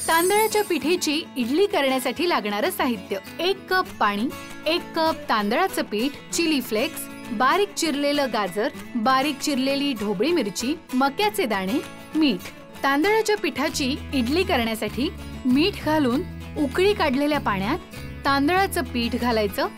तांदळाच्या पिठीची इडली करण्यासाठी लागणारं साहित्य: 1 कप पाणी, 1 कप तांदळाचं पीठ, चिली फ्लेक्स, बारीक चिरलेलं गाजर, बारीक चिरलेली ढोबळी मिरची, मक्याचे दाणे, मीठ. तांदळाच्या पिठाची इडली करण्यासाठी मीठ घालून उकळी काढलेल्या पाण्यात तांदळाचं पीठ घालायचं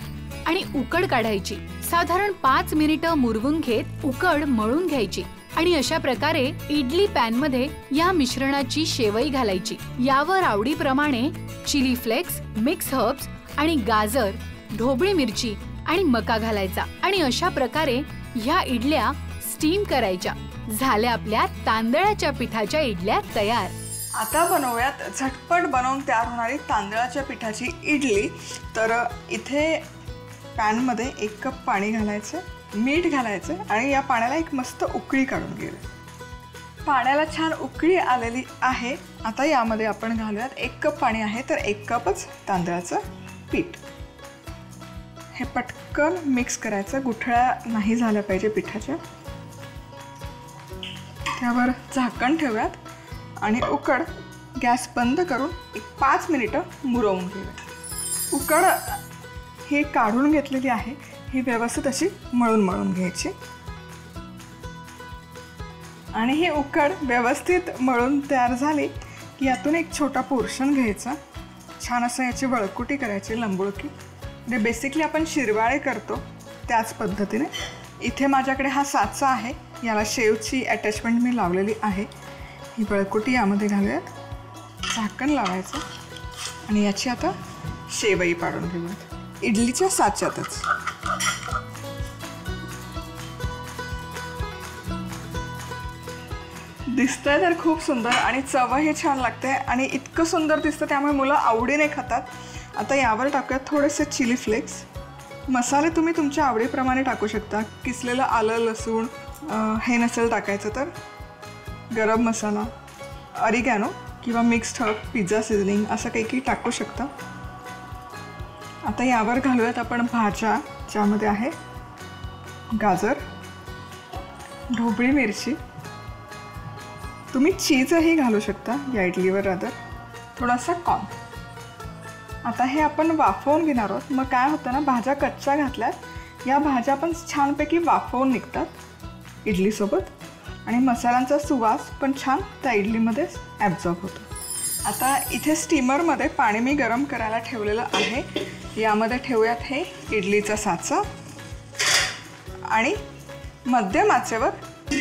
आणि उकड काढायची. साधारण 5 मिनिटं मुरवून घेत उकड मळून घ्यायची आणि अशा प्रकारे इडली पॅन मध्ये या मिश्रणाची शेवई घालायची. यावर आवडीप्रमाणे चिली फ्लेक्स, मिक्स हर्ब्स आणि गाजर, ढोबळी मिरची आणि मका घालायचा आणि अशा प्रकारे ह्या इडल्या स्टीम करायच्या. झाल्या आपल्या तांदळाच्या पिठाच्या इडल्या तयार. आता बनवूयात झटपट बनवून तयार होणारी तांदळाच्या पिठाची इडली. तर इथे पॅनमध्ये 1 कप पाणी घालायचं, मीठ घालायचं आणि या पाण्याला एक मस्त उकळी काढून घ्यायची. पाण्याला छान उकळी आलेली आहे. आता यामध्ये आपण घालूयात 1 कप पाणी आहे तर 1 कपच तांदळाचं पीठ. हे पटकन मिक्स करायचं, गुठळ्या नाही झाल्या पाहिजे पिठाच्या. त्यावर झाकण ठेवूयात आणि उकड गॅस बंद करून 5 मिनिटं मुरवून घेऊयात. उकड ही काढून घेतलेली आहे, ही व्यवस्थित अशी मळून घ्यायची आणि ही उकड व्यवस्थित मळून तयार झाली की यातून एक छोटा पोर्शन घ्यायचा. छान असं याची वळकुटी करायची, लंबुळकी. म्हणजे बेसिकली आपण शिरवाळे करतो त्याच पद्धतीने. इथे माझ्याकडे हा साचा आहे, याला शेवची अटॅचमेंट मी लावलेली आहे. ही वळकुटी यामध्ये घालूयात, झाकण लावायचं आणि याची आता शेवई पाडून घेऊयात इडलीच्या साच्यातच. दिसतंय तर खूप सुंदर आणि चवही छान लागते आणि इतकं सुंदर दिसतं त्यामुळे मुलं आवडीने खातात. आता यावर टाकूयात थोडेसे चिली फ्लेक्स. मसाले तुम्ही तुमच्या आवडीप्रमाणे टाकू शकता. किसलेलं आलं, लसूण हे नसेल टाकायचं तर गरम मसाला, ऑरिगॅनो किंवा मिक्स्ड हर्ब, पिझ्झा सीझनिंग असं काही टाकू शकता. आता यावर घालूयात आपण भाज्या, ज्यामध्ये आहे गाजर, ढोबळी मिरची. तुम्ही चीजही घालू शकता या इडलीवर, रादर थोडासा कॉर्न. आता हे आपण वाफवून घेणार आहोत. मग काय होतं ना, भाज्या कच्च्या घातल्यात या भाज्या पण छानपैकी वाफवून निघतात इडलीसोबत आणि मसाल्यांचा सुवास पण छान त्या इडलीमध्ये ॲब्झॉर्ब होतो. आता इथे स्टीमरमध्ये पाणी मी गरम करायला ठेवलेलं आहे. यामध्ये ठेवूयात हे इडलीचा साचा आणि मध्यम आचेवर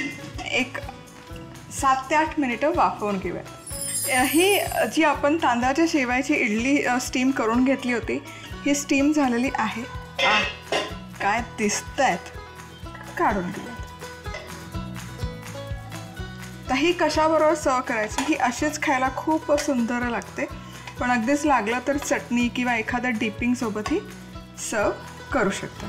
एक 7 ते 8 मिनिटं वाफवून घेऊयात. ही जी आपण तांदळाच्या शेवयाची इडली स्टीम करून घेतली होती, ही स्टीम झालेली आहे. काय दिसतायत, काढून घेऊयात. तर ही कशाबरोबर सर्व करायची, ही अशीच खायला खूप सुंदर लागते. पण अगदीच लागलं तर चटणी किंवा एखाद्या डिपिंगसोबतही सर्व करू शकता.